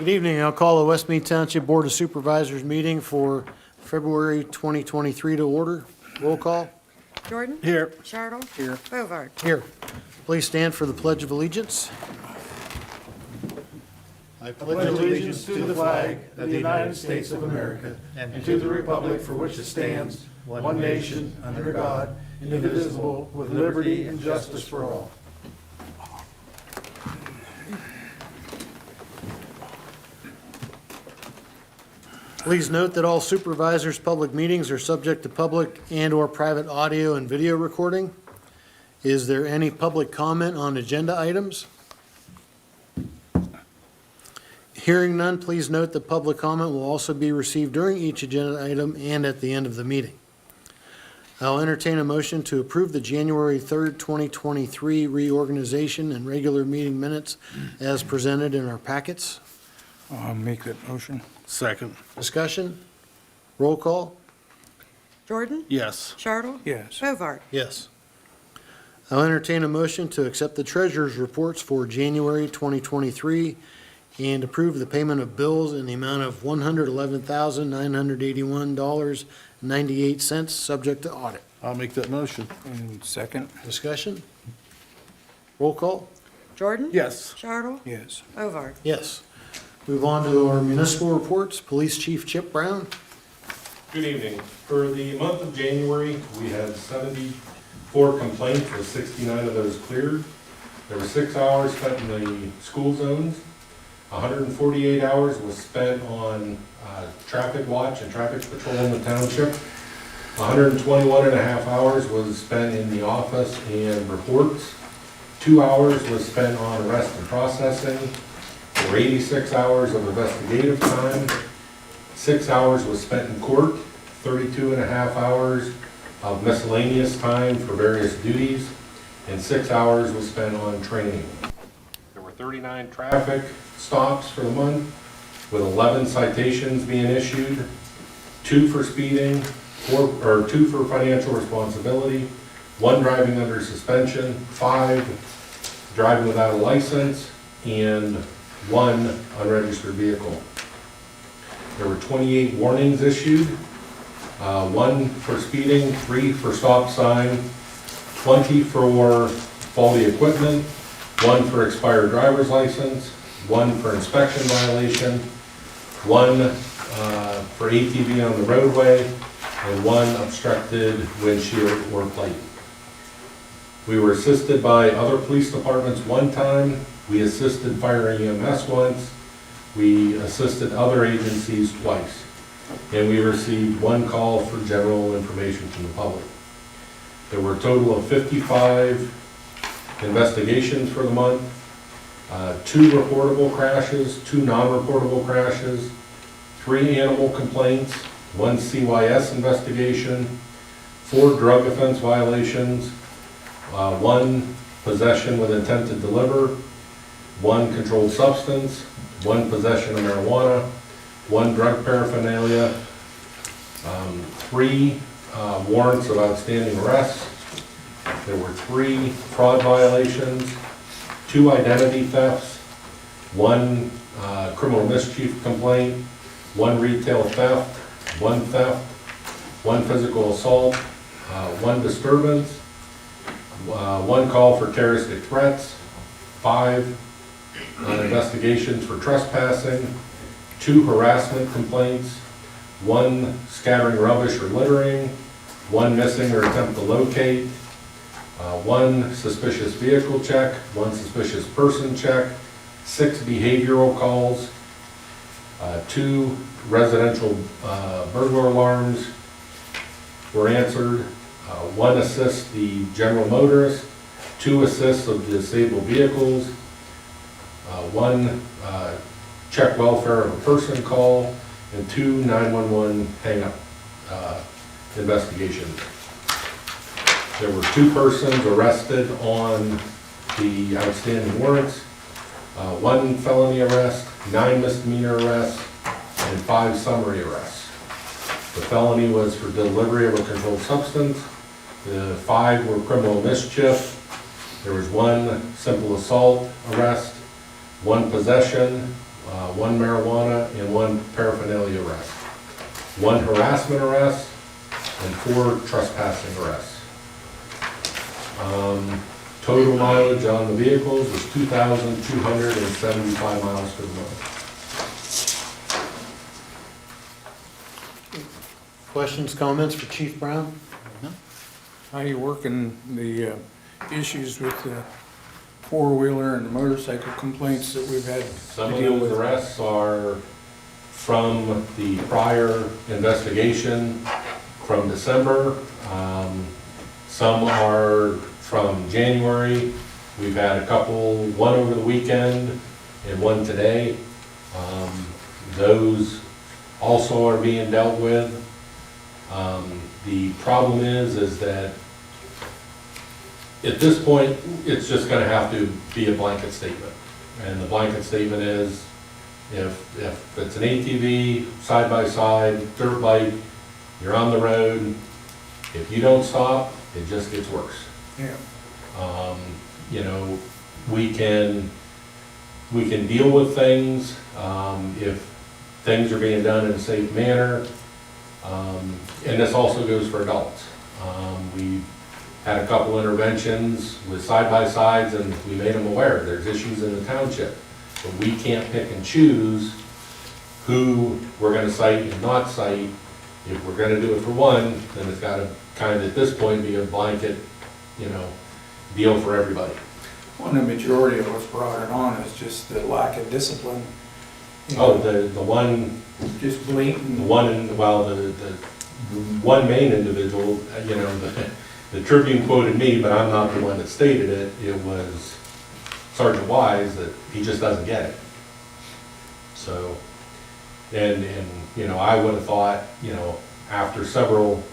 Good evening. I'll call the West Mead Township Board of Supervisors meeting for February 2023 to order. Roll call. Jordan? Here. Chartle? Here. Bovard? Here. Please stand for the Pledge of Allegiance. I pledge allegiance to the flag of the United States of America and to the republic for which it stands, one nation, under God, indivisible, with liberty and justice for all. Please note that all supervisors' public meetings are subject to public and/or private audio and video recording. Is there any public comment on agenda items? Hearing none, please note that public comment will also be received during each agenda item and at the end of the meeting. I'll entertain a motion to approve the January 3rd, 2023 reorganization and regular meeting minutes as presented in our packets. I'll make that motion. Second. Discussion? Roll call? Jordan? Yes. Chartle? Yes. Bovard? Yes. I'll entertain a motion to accept the treasurer's reports for January 2023 and approve the payment of bills in the amount of $111,981.98, subject to audit. I'll make that motion. And second? Discussion? Roll call? Jordan? Yes. Chartle? Yes. Bovard? Yes. Move on to our municipal reports. Police Chief Chip Brown. Good evening. For the month of January, we had 74 complaints, with 69 of those cleared. There were 6 hours spent in the school zones. 148 hours was spent on traffic watch and traffic patrol in the township. 121 and a half hours was spent in the office and reports. 2 hours was spent on arrest and processing. There were 86 hours of investigative time. 6 hours was spent in court. 32 and a half hours of miscellaneous time for various duties. And 6 hours was spent on training. There were 39 traffic stops for the month, with 11 citations being issued, 2 for speeding, 2 for financial responsibility, 1 driving under suspension, 5 driving without a license, and 1 unregistered vehicle. There were 28 warnings issued, 1 for speeding, 3 for stop sign, 20 for faulty equipment, 1 for expired driver's license, 1 for inspection violation, 1 for ATV on the roadway, and 1 obstructed windshield or plate. We were assisted by other police departments 1 time. We assisted fire EMS once. We assisted other agencies twice. And we received 1 call for general information from the public. There were a total of 55 investigations for the month, 2 reportable crashes, 2 non-reportable crashes, 3 animal complaints, 1 CYS investigation, 4 drug offense violations, 1 possession with intent to deliver, 1 controlled substance, 1 possession of marijuana, 1 drug paraphernalia, 3 warrants of outstanding arrests. There were 3 fraud violations, 2 identity thefts, 1 criminal mischief complaint, 1 retail theft, 1 theft, 1 physical assault, 1 disturbance, 1 call for terroristic threats, 5 investigations for trespassing, 2 harassment complaints, 1 scattering rubbish or littering, 1 missing or attempt to locate, 1 suspicious vehicle check, 1 suspicious person check, 6 behavioral calls, 2 residential burglar alarms were answered, 1 assist the general motorist, 2 assists of disabled vehicles, 1 check welfare of a person call, and 2 911 hang-up investigations. There were 2 persons arrested on the outstanding warrants, 1 felony arrest, 9 misdemeanor arrests, and 5 summary arrests. The felony was for delivery of a controlled substance. The 5 were criminal mischief. There was 1 simple assault arrest, 1 possession, 1 marijuana, and 1 paraphernalia arrest, 1 harassment arrest, and 4 trespassing arrests. Total mileage on the vehicles was 2,275 miles per month. Questions, comments for Chief Brown? How you working the issues with the four-wheeler and the motorcycle complaints that we've had Some to of deal those with? arrests are from the prior investigation from December. Some are from January. We've had a couple, one over the weekend and one today. Those also are being dealt with. The problem is that at this point, it's just gonna have to be a blanket statement. And the blanket statement is, if it's an ATV, side-by-side, dirt bike, you're on the road, if you don't stop, it just gets worse. Yeah. You know, we can deal with things, if things are being done in a safe manner. And this also goes for adults. We had a couple interventions with side-by-sides and we made them aware there's issues in the township. But we can't pick and choose who we're gonna cite and not cite. If we're gonna do it for one, then it's gotta kind of at this point be a blanket, you know, deal for everybody. Well, the majority of what's brought it on is just the lack of discipline. You Oh, know, the one, just the blatant. one, well, the one main individual, you know, the Tribune quoted me, but I'm not the one that stated it. It was Sergeant Wise, that he just doesn't get it. So, and, you know, I would have thought, you know, after several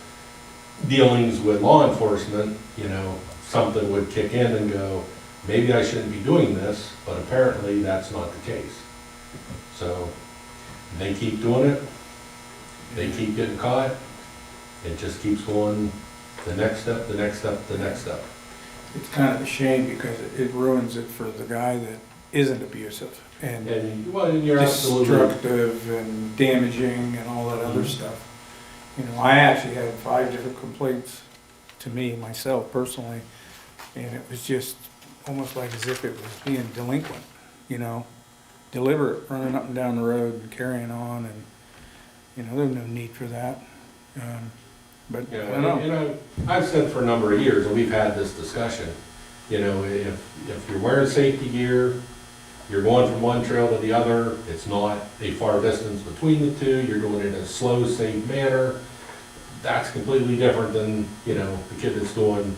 dealings with law enforcement, you know, something would kick in and go, maybe I shouldn't be doing this, but apparently that's not the case. So, they keep doing it, they keep getting caught, it just keeps going, the next step, the next step, the next step. It's kind of a shame because it ruins it for the guy that isn't abusive and And, well, and you're absolutely, destructive and damaging and all that other stuff. You know, I actually had 5 different complaints to me, myself personally, and it was just almost like as if it was being delinquent, you know, deliberate, running up and down the road and carrying on, and, you know, there's no need for that. But you I know, don't know. and, you know, I've said for a number of years, and we've had this discussion, you know, if you're wearing safety gear, you're going from one trail to the other, it's not a far distance between the two, you're doing it in a slow, safe manner, that's completely different than, you know, the kid that's doing,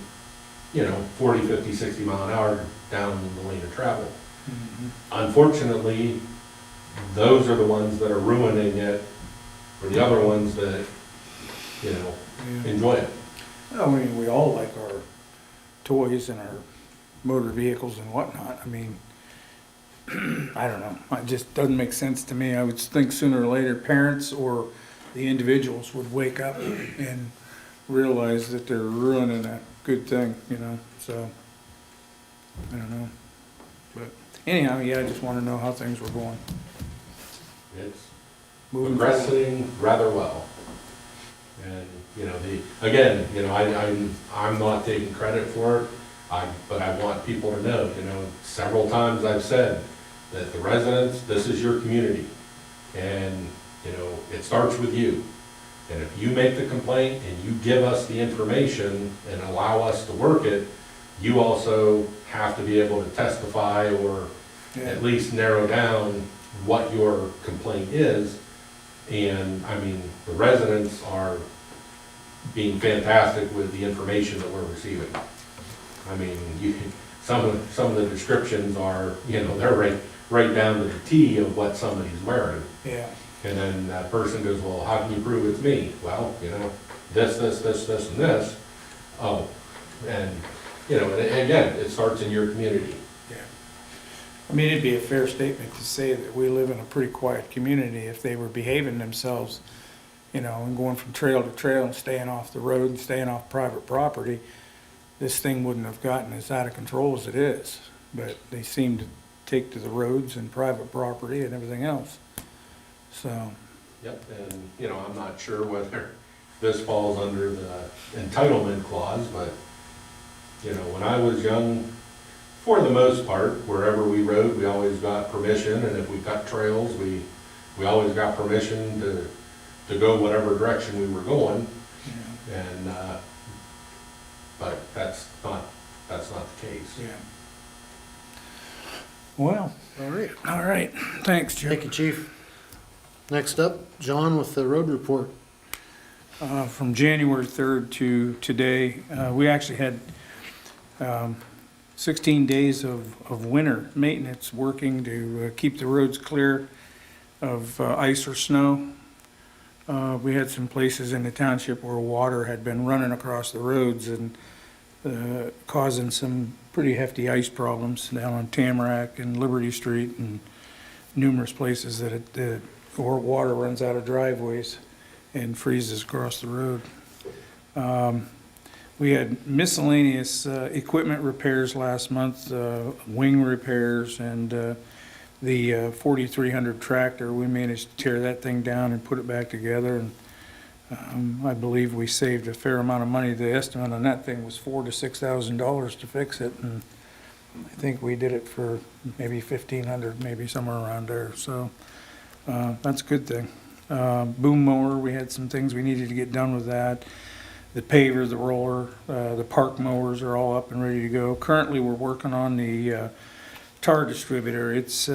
you know, 40, 50, 60 mile an hour down the lane of travel. Mhm. Unfortunately, those are the ones that are ruining it, or the other ones that, you know, Yeah. enjoy it. I mean, we all like our toys and our motor vehicles and whatnot. I mean, I don't know. It just doesn't make sense to me. I would think sooner or later, parents or the individuals would wake up and realize that they're ruining a good thing, you know, so, I don't know. But anyhow, yeah, I just wanna know how things were going. It's Moving forward. progressing rather well. And, you know, again, you know, I'm not taking credit for it, but I want people to know, you know, several times I've said that the residents, this is your community. And, you know, it starts with you. And if you make the complaint and you give us the information and allow us to work it, you also have to be able to testify or Yeah. at least narrow down what your complaint is. And, I mean, the residents are being fantastic with the information that we're receiving. I mean, some of the descriptions are, you know, they're right down to the T of what somebody's wearing. Yeah, And then that person goes, well, how can you prove it's me? Well, you know, this, and this. Oh, and, you know, and again, it starts in your community. yeah. I mean, it'd be a fair statement to say that we live in a pretty quiet community. If they were behaving themselves, you know, and going from trail to trail and staying off the road and staying off private property, this thing wouldn't have gotten as out of control as it is. But they seem to take to the roads and private property and everything else. So, Yep, and, you know, I'm not sure whether this falls under the entitlement clause, but, you know, when I was young, for the most part, wherever we rode, we always got permission, and if we cut trails, we always got permission to go whatever direction we were going, yeah, and, but that's not the case. yeah. Well, all right, thanks, Jim. Thank you, Chief. Next up, John with the road report. From January 3rd to today, we actually had 16 days of winter maintenance working to keep the roads clear of ice or snow. We had some places in the township where water had been running across the roads and causing some pretty hefty ice problems down on Tamarack and Liberty Street and numerous places that or water runs out of driveways and freezes across the road. We had miscellaneous equipment repairs last month, wing repairs, and the 4300 tractor. We managed to tear that thing down and put it back together, and I believe we saved a fair amount of money. The estimate on that thing was $4,000 to $6,000 to fix it, and I think we did it for maybe $1,500, maybe somewhere around there. So that's a good thing. Boom mower, we had some things we needed to get done with that. The paver, the roller, the park mowers are all up and ready to go. Currently, we're working on the tar distributor. It's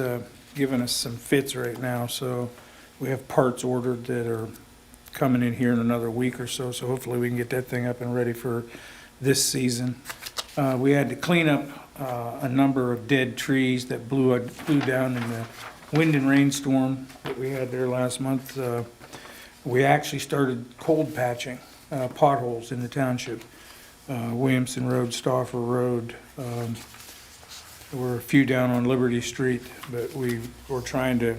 giving us some fits right now, so we have parts ordered that are coming in here in another week or so, so hopefully we can get that thing up and ready for this season. We had to clean up a number of dead trees that blew down in the wind and rainstorm that we had there last month. We actually started cold patching potholes in the township. Williamson Road, Stauffer Road. There were a few down on Liberty Street, but we were trying to,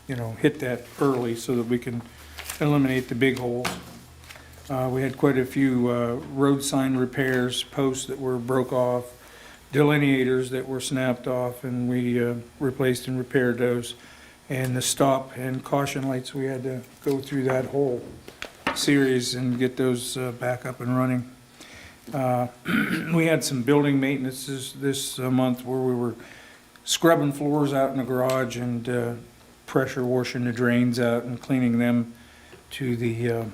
hit that early so that we can eliminate the big holes. We had quite a few road sign repairs, posts that were broke off, delineators that were snapped off, and we replaced and repaired those. And the stop and caution lights, we had to go through that whole series and get those back up and running. We had some building maintenance this month where we were scrubbing floors out in the garage and pressure washing the drains out and cleaning them to the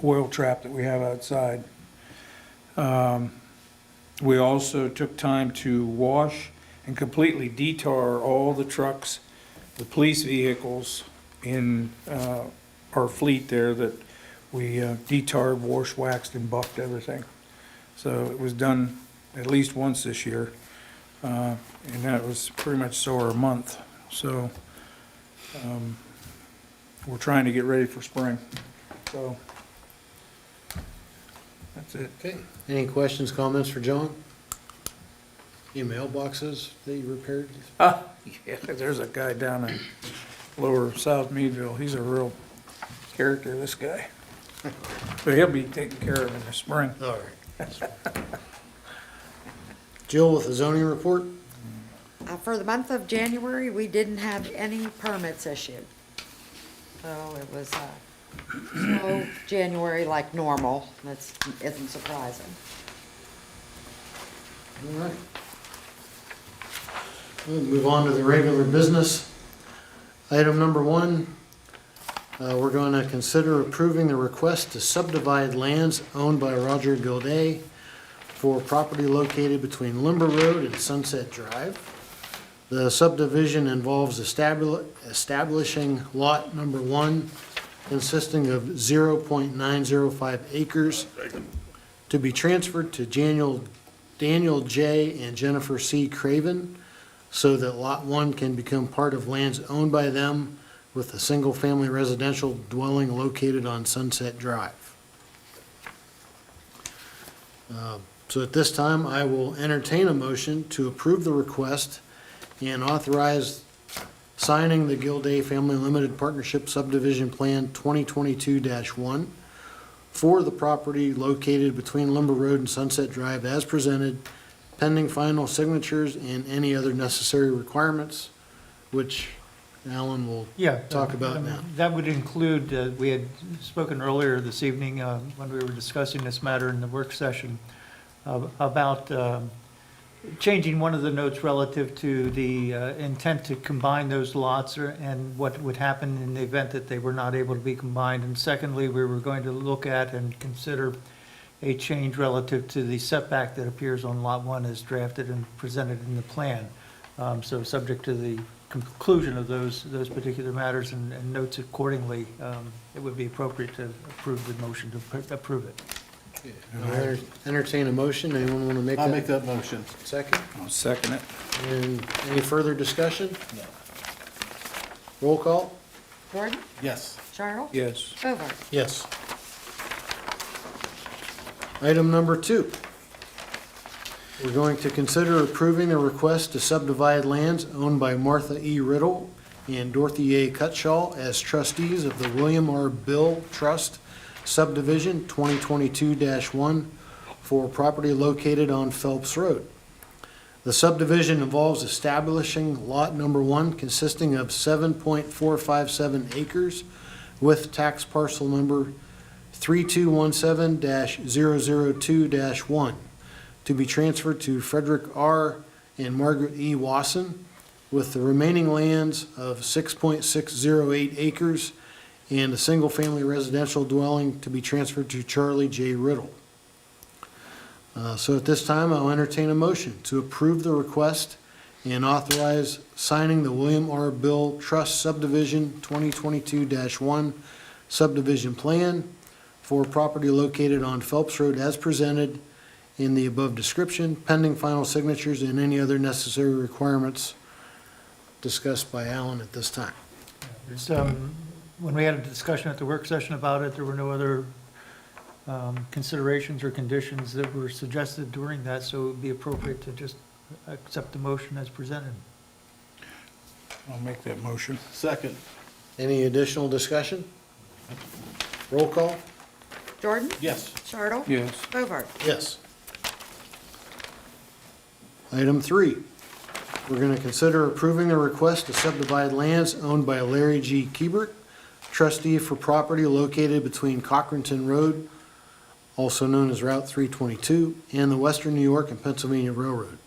oil trap that we have outside. We also took time to wash and completely detar all the trucks, the police vehicles in our fleet there that we detarred, washed, waxed, and buffed everything. So it was done at least once this year, and that was pretty much so a month. So we're trying to get ready for spring. So that's it. Okay. Any questions, comments for John? Any mailboxes that you repaired? Yeah, there's a guy down in lower South Meadville. He's a real character, this guy. But he'll be taken care of in the spring. All right. Jill with the zoning report? For the month of January, we didn't have any permits issued. So it was slow January like normal. That isn't surprising. All right. We'll move on to the regular business. Item number 1, we're going to consider approving the request to subdivide lands owned by Roger Gilday for property located between Limber Road and Sunset Drive. The subdivision involves establishing lot number 1, consisting of 0.905 acres, to be transferred to Daniel J. and Jennifer C. Craven, so that Lot 1 can become part of lands owned by them with a single-family residential dwelling located on Sunset Drive. So at this time, I will entertain a motion to approve the request and authorize signing the Gilday Family Limited Partnership Subdivision Plan 2022-1 for the property located between Limber Road and Sunset Drive as presented pending final signatures and any other necessary requirements, which Alan will Yeah. talk about now. That would include, we had spoken earlier this evening when we were discussing this matter in the work session about changing one of the notes relative to the intent to combine those lots and what would happen in the event that they were not able to be combined. And secondly, we were going to look at and consider a change relative to the setback that appears on Lot 1 as drafted and presented in the plan. So subject to the conclusion of those particular matters and notes accordingly, it would be appropriate to approve the motion to approve it. I'll entertain a motion. Anyone want to make I'll make that that motion. second? I'll second it. And any further discussion? No. Roll call? Jordan? Yes. Charles? Yes. Bovard? Yes. Item number 2. We're going to consider approving the request to subdivide lands owned by Martha E. Riddle and Dorothy A. Cutshaw as trustees of the William R. Bill Trust Subdivision 2022-1 for property located on Phelps Road. The subdivision involves establishing lot number 1 consisting of 7.457 acres with tax parcel number 3217-002-1 to be transferred to Frederick R. and Margaret E. Wasson, with the remaining lands of 6.608 acres and a single-family residential dwelling to be transferred to Charlie J. Riddle. So at this time, I'll entertain a motion to approve the request and authorize signing the William R. Bill Trust Subdivision 2022-1 subdivision plan for property located on Phelps Road as presented in the above description, pending final signatures and any other necessary requirements discussed by Alan at this time. There's, when we had a discussion at the work session about it, there were no other considerations or conditions that were suggested during that, so it would be appropriate to just accept the motion as presented. I'll make that motion. Second. Any additional discussion? Roll call? Jordan? Yes. Charles? Yes. Bovard? Yes. Item 3, we're going to consider approving the request to subdivide lands owned by Larry G. Kiebert, trustee for property located between Cochranton Road, also known as Route 322, and the Western New York and Pennsylvania Railroad.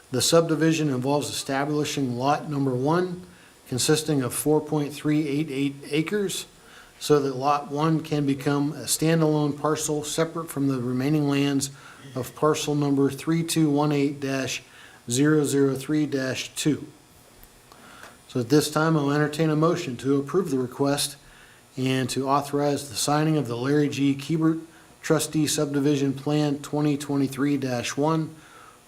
The subdivision involves establishing lot number 1 consisting of 4.388 acres so that lot 1 can become a standalone parcel separate from the remaining lands of parcel number 3218-003-2. So at this time, I'll entertain a motion to approve the request and to authorize the signing of the Larry G. Kiebert Trustee Subdivision Plan 2023-1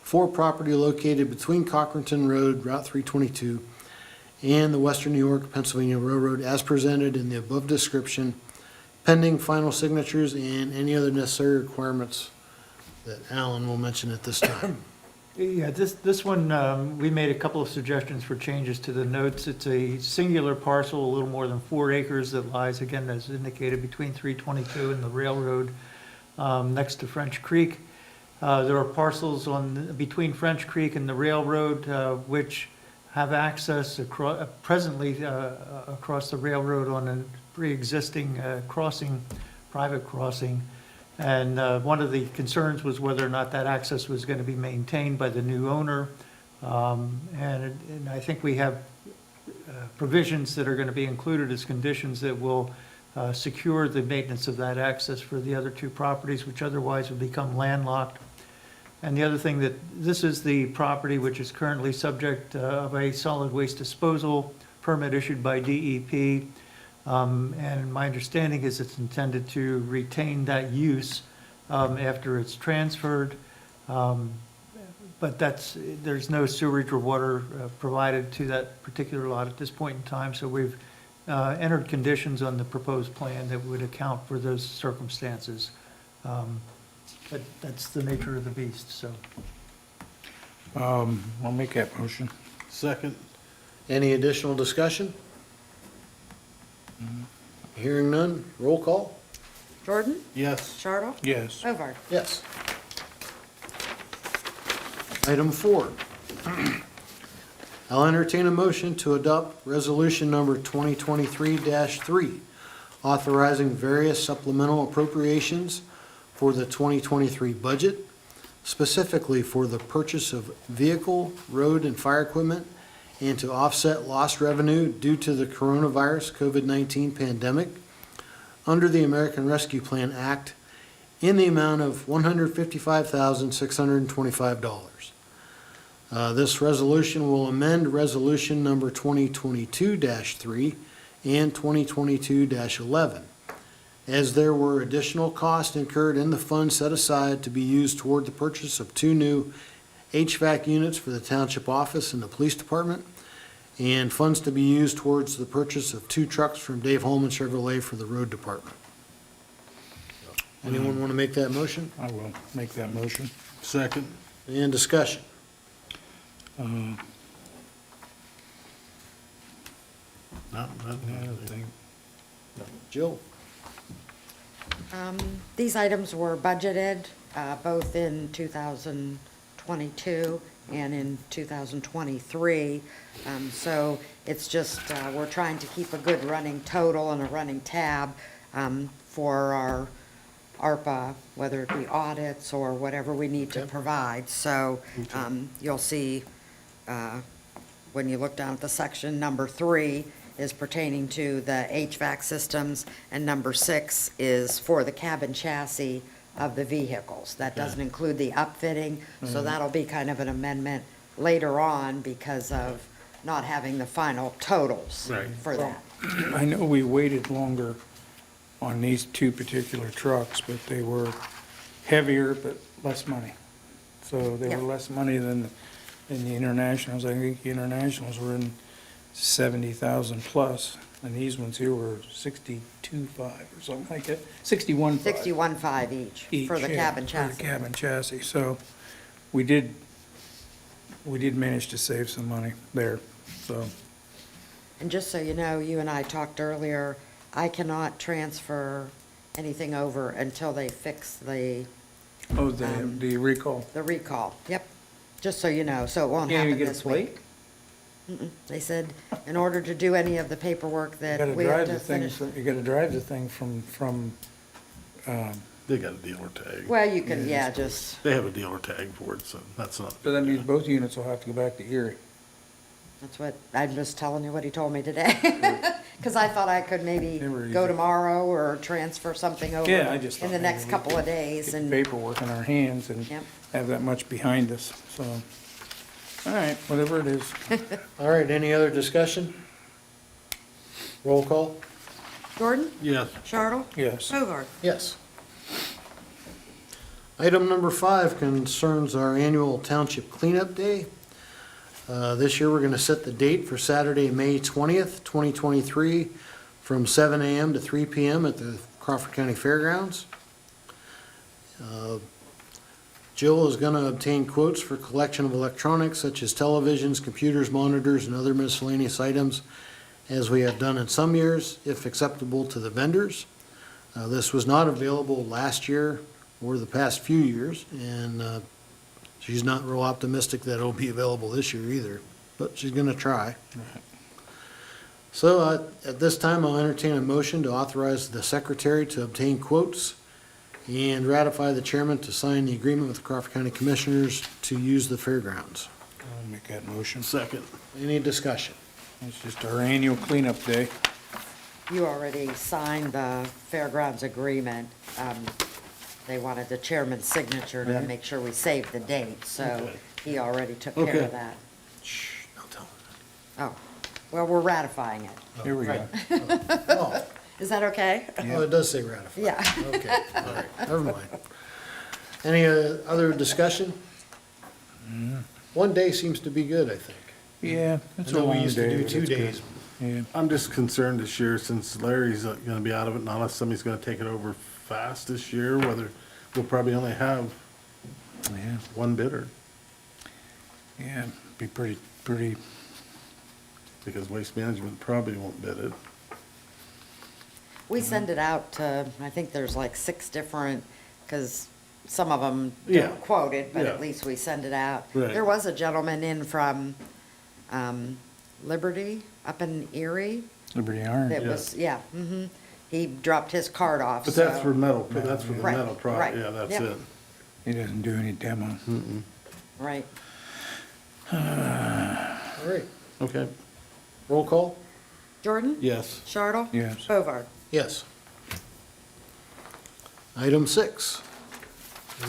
for property located between Cochranton Road, Route 322, and the Western New York, Pennsylvania Railroad as presented in the above description, pending final signatures and any other necessary requirements that Alan will mention at this time. Yeah, this one, we made a couple of suggestions for changes to the notes. It's a singular parcel, a little more than 4 acres that lies, again, as indicated, between 322 and the railroad, next to French Creek. There are parcels between French Creek and the railroad, which have access presently across the railroad on a pre-existing crossing, private crossing. And one of the concerns was whether or not that access was going to be maintained by the new owner. And I think we have provisions that are going to be included as conditions that will secure the maintenance of that access for the other 2 properties, which otherwise would become landlocked. And the other thing that this is the property which is currently subject of a solid waste disposal permit issued by DEP. And my understanding is it's intended to retain that use after it's transferred. But there's no sewerage or water provided to that particular lot at this point in time. So we've entered conditions on the proposed plan that would account for those circumstances. But that's the nature of the beast, so. I'll make that motion. Second. Any additional discussion? Hearing none, roll call? Jordan? Yes. Charles? Yes. Bovard? Yes. Item 4. I'll entertain a motion to adopt resolution number 2023-3, authorizing various supplemental appropriations for the 2023 budget, specifically for the purchase of vehicle, road, and fire equipment, and to offset lost revenue due to the coronavirus COVID-19 pandemic under the American Rescue Plan Act in the amount of $155,625. This resolution will amend resolution number 2022-3 and 2022-11, as there were additional costs incurred in the fund set aside to be used toward the purchase of 2 new HVAC units for the township office and the police department, and funds to be used towards the purchase of 2 trucks from Dave Holman Chevrolet for the road department. Anyone want to make that motion? I will make that motion. Second. And discussion? No, I don't think. Jill? These items were budgeted both in 2022 and in 2023. So it's just, we're trying to keep a good running total and a running tab for our ARPA, whether it be audits or whatever we need to Okay. provide. So you'll see, when you look down at the section, number 3 is pertaining to the HVAC systems, and number 6 is for the cabin chassis of the vehicles. That doesn't include the upfitting, so that'll be kind of an amendment later on because of not having the final totals Right. for that. I know we waited longer on these 2 particular trucks, but they were heavier but less money. So they Yeah. were less money than the internationals. I think the internationals were in 70,000 plus, and these ones here were 62.5 or something like that, 61.5. 61.5 each for the yeah, cabin for chassis. the cabin chassis. So we did manage to save some money there, so. And just so you know, you and I talked earlier, I cannot transfer anything over until they fix the Oh, the recall. recall. Yep, just so you know, so it won't Can't happen even get a this week. plate? They said in order to do any of the paperwork You that gotta we have drive to the thing, finish. you gotta drive the thing from, they got a dealer tag. Well, you can, yeah, just, They have a dealer tag for it, so that's not. so that means both units will have to go back to Erie. that's what, I'm just telling you what he told me today. Because I thought I could maybe They were go easy. tomorrow or transfer something over Yeah, I just in thought the maybe next we couple could of days Get the and, paperwork in our hands and Yep. have that much behind us, so. All right, whatever it is. All right, any other discussion? Roll call? Gordon? Yes. Chartle? Yes. Hobart? Yes. Item number 5 concerns our annual Township Cleanup Day. This year, we're going to set the date for Saturday, May 20th, 2023, from 7 a.m. to 3 p.m. at the Crawford County Fairgrounds. Jill is going to obtain quotes for collection of electronics such as televisions, computers, monitors, and other miscellaneous items, as we have done in some years, if acceptable to the vendors. This was not available last year or the past few years, and she's not real optimistic that it'll be available this year either, but she's going to try. So at this time, I'll entertain a motion to authorize the secretary to obtain quotes and ratify the chairman to sign the agreement with the Crawford County Commissioners to use the fairgrounds. I'll make that motion. Second. Any discussion? It's just our annual cleanup day. You already signed the fairgrounds agreement. They wanted the chairman's signature to make sure we saved the date, so Okay. he already took care Okay. of that. Shh, don't tell Oh, well, we're ratifying it. Here we go. them. Oh, Is that okay? oh, it does say ratify. Yeah. Okay, all right, never mind. Any other discussion? One day seems to be good, I think. Yeah, I it's a know we long used to day, do but 2 it's good. days. Yeah, I'm just concerned this year, since Larry's gonna be out of it, and unless somebody's gonna take it over fast this year, whether we'll probably only have yeah, one bidder, yeah, be pretty, because Waste Management probably won't bid it. We send it out to, I think there's like 6 different, because some of them Yeah. don't quote it, but Yeah. at least we send it out. Right. There was a gentleman in from Liberty up in Erie Liberty Iron. that Yeah. was, yeah, he dropped his card off, But that's so- for metal, that's for the Right, metal right, product, yeah, that's yep. it. He doesn't do any demo. Right. All right. Okay. Roll call? Jordan? Yes. Chartle? Yes. Bovard? Yes. Item 6,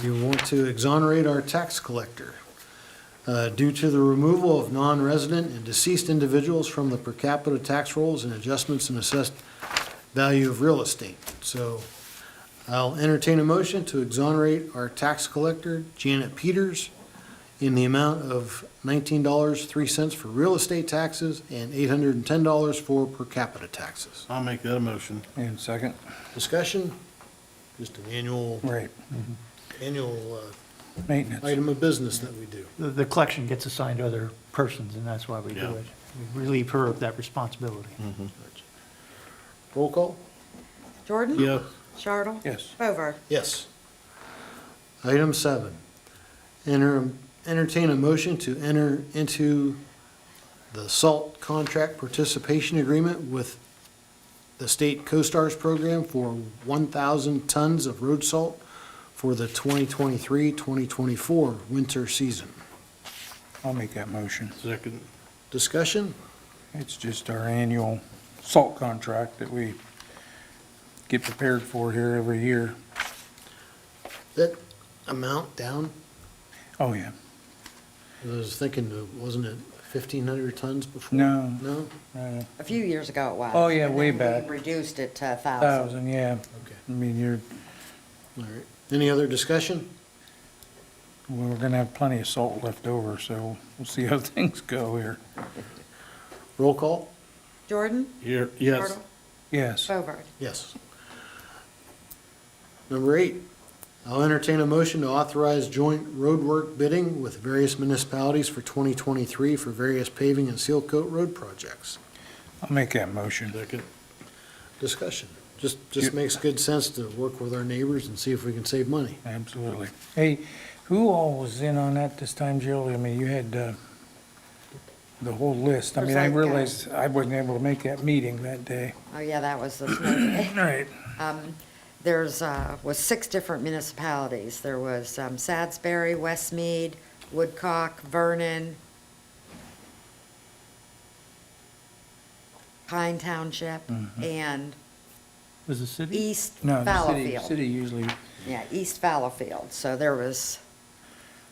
we want to exonerate our tax collector due to the removal of non-resident and deceased individuals from the per capita tax rolls and adjustments in assessed value of real estate. So I'll entertain a motion to exonerate our tax collector, Janet Peters, in the amount of $19.03 for real estate taxes and $810 for per capita taxes. I'll make that a motion. And second? Discussion? Just an annual Right. Maintenance. item of business that we do. The collection gets assigned to other persons, and that's why we do Yeah. it. We relieve her of that responsibility. Roll call? Jordan? Yes. Chartle? Yes. Bovard? Yes. Item 7, entertain a motion to enter into the salt contract participation agreement with the state CoStars program for 1,000 tons of road salt for the 2023-2024 winter season. I'll make that motion. Second. Discussion? It's just our annual salt contract that we get prepared for here every year. That amount down? Oh, yeah. I was thinking, wasn't it 1,500 tons before? No. No? A few years ago it was. Oh, yeah, and way then we back. reduced it to 1,000. 1,000, yeah. Okay, I mean, all right. Any other discussion? we're gonna have plenty of salt left over, so we'll see how things go here. Roll call? Jordan? Here, yes. Chartle? Yes. Bovard? Yes. Number 8, I'll entertain a motion to authorize joint roadwork bidding with various municipalities for 2023 for various paving and seal coat road projects. I'll make that motion. Second. Discussion. Just Yep. makes good sense to work with our neighbors and see if we can save money. Absolutely. Hey, who all was in on that this time, Jill? I mean, you had, the whole list. I mean, I There's like, realized I wasn't able to make that meeting that day. Oh, yeah, that was the snow day. Right. There's, was 6 different municipalities. There was Sadsbury, Westmead, Woodcock, Vernon, Pine Township, and Was the city? East No, the city Fallowfield. usually, Yeah, East Fallowfield. So there was,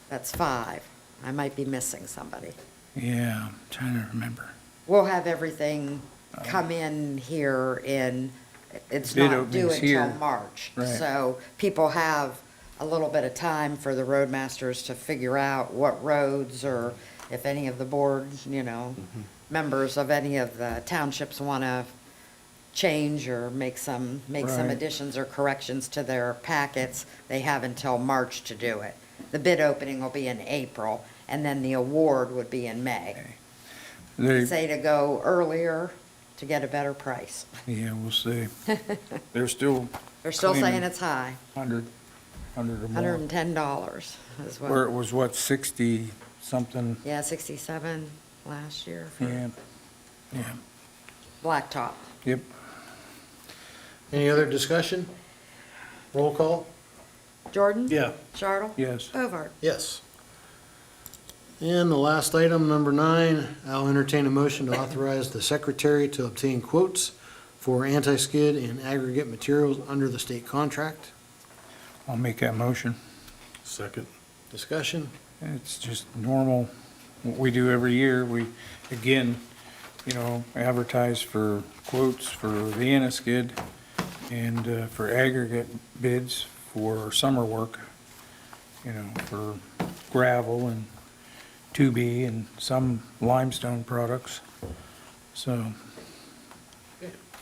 that's 5. I might be missing somebody. yeah, I'm trying to remember. We'll have everything come in here in, it's Bid not due openings until here. March. Right. So people have a little bit of time for the roadmasters to figure out what roads, or if any of the boards, members of any of the townships want to change or make some Right. additions or corrections to their packets, they have until March to do it. The bid opening will be in April, and then the award would be in May. They, Say to go earlier to get a better price. yeah, we'll see. They're still They're still saying Claiming- it's high, hundred or more. $110 is Where it what, was what, 60 something? yeah, 67 last year for Yeah, yeah, blacktop. yep. Any other discussion? Roll call? Jordan? Yeah. Chartle? Yes. Bovard? Yes. And the last item, number 9, I'll entertain a motion to authorize the secretary to obtain quotes for anti-skid and aggregate materials under the state contract. I'll make that motion. Second. Discussion? It's just normal, what we do every year. We, again, advertise for quotes for the anti-skid and for aggregate bids for summer work, for gravel and 2B and some limestone products. So,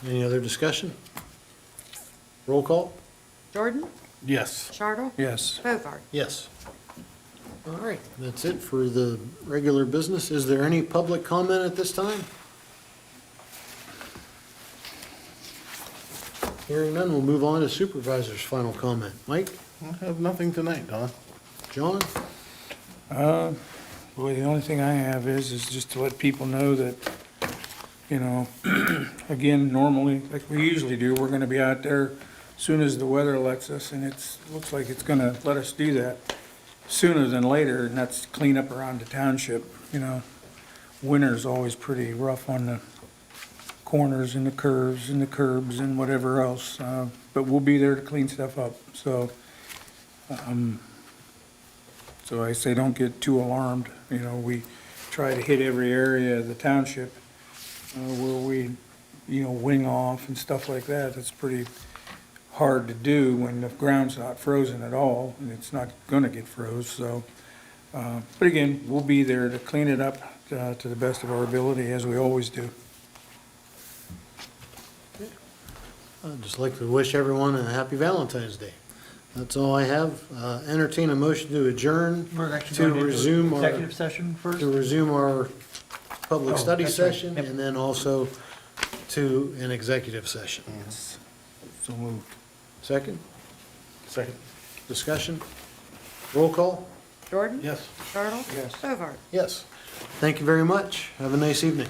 Any other discussion? Roll call? Jordan? Yes. Chartle? yes. Bovard? Yes. All right, that's it for the regular business. Is there any public comment at this time? Hearing none, we'll move on to Supervisors' final comment. Mike? I have nothing tonight, Don. John? Boy, the only thing I have is just to let people know that, you know, again, normally, like we usually do, we're gonna be out there as soon as the weather lets us, and looks like it's gonna let us do that sooner than later, and that's clean up around the township, you know. Winter's always pretty rough on the corners and the curves and the curbs and whatever else, but we'll be there to clean stuff up, so, so I say don't get too alarmed, you know, we try to hit every area of the township, where we, you know, wing off and stuff like that. That's pretty hard to do when the ground's not frozen at all, and it's not gonna get froze, so. But again, we'll be there to clean it up, to the best of our ability, as we always do. I'd just like to wish everyone a happy Valentine's Day. That's all I have. Entertain a motion to adjourn, We're actually to going into resume our, executive session first. to resume our public Oh, study that's right. session, Yep. and then also to an executive session. So moved. Second, Second. discussion? Roll call? Jordan? Yes. Turtle? Yes. Bovard? Yes. Thank you very much. Have a nice evening.